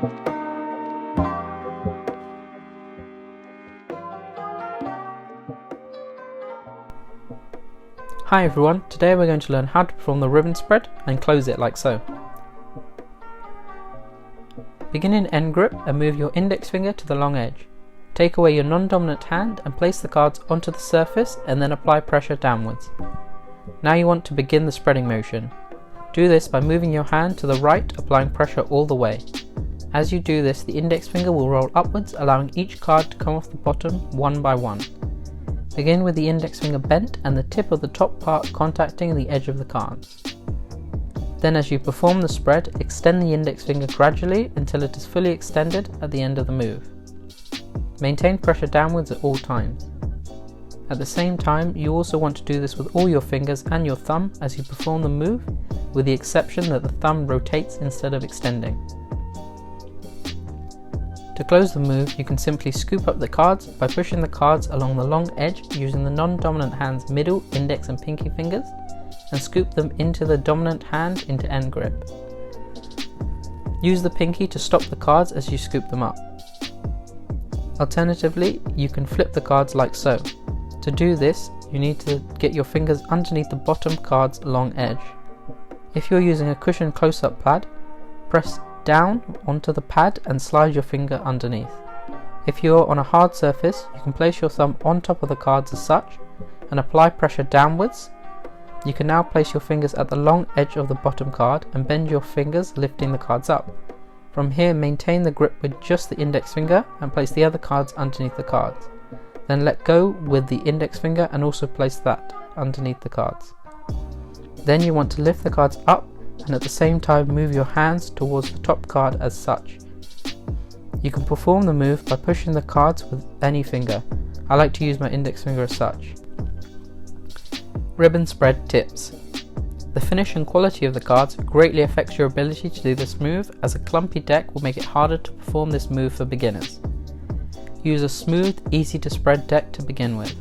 Hi everyone, today we're going to learn how to perform the ribbon spread and close it like so. Begin in end grip and move your index finger to the long edge. Take away your non-dominant hand and place the cards onto the surface and then apply pressure downwards. Now you want to begin the spreading motion. Do this by moving your hand to the right, applying pressure all the way. As you do this, the index finger will roll upwards, allowing each card to come off the bottom one by one. Begin with the index finger bent and the tip of the top part contacting the edge of the cards. Then as you perform the spread, extend the index finger gradually until it is fully extended at the end of the move. Maintain pressure downwards at all times. At the same time, you also want to do this with all your fingers and your thumb as you perform the move, with the exception that the thumb rotates instead of extending. To close the move, you can simply scoop up the cards by pushing the cards along the long edge using the non-dominant hand's middle, index and pinky fingers, and scoop them into the dominant hand into end grip. Use the pinky to stop the cards as you scoop them up. Alternatively, you can flip the cards like so. To do this, you need to get your fingers underneath the bottom card's long edge. If you're using a cushion close-up pad, press down onto the pad and slide your finger underneath. If you're on a hard surface, you can place your thumb on top of the cards as such and apply pressure downwards. You can now place your fingers at the long edge of the bottom card and bend your fingers, lifting the cards up. From here, maintain the grip with just the index finger and place the other cards underneath the cards. Then let go with the index finger and also place that underneath the cards. Then you want to lift the cards up and at the same time move your hands towards the top card as such. You can perform the move by pushing the cards with any finger. I like to use my index finger as such. Ribbon spread tips. The finish and quality of the cards greatly affects your ability to do this move, as a clumpy deck will make it harder to perform this move for beginners. Use a smooth, easy to spread deck to begin with.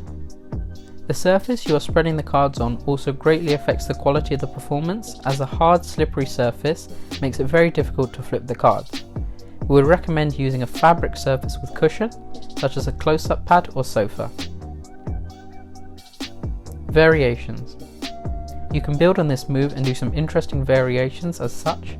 The surface you are spreading the cards on also greatly affects the quality of the performance, as a hard, slippery surface makes it very difficult to flip the cards. We would recommend using a fabric surface with cushion, such as a close-up pad or sofa. Variations. You can build on this move and do some interesting variations as such.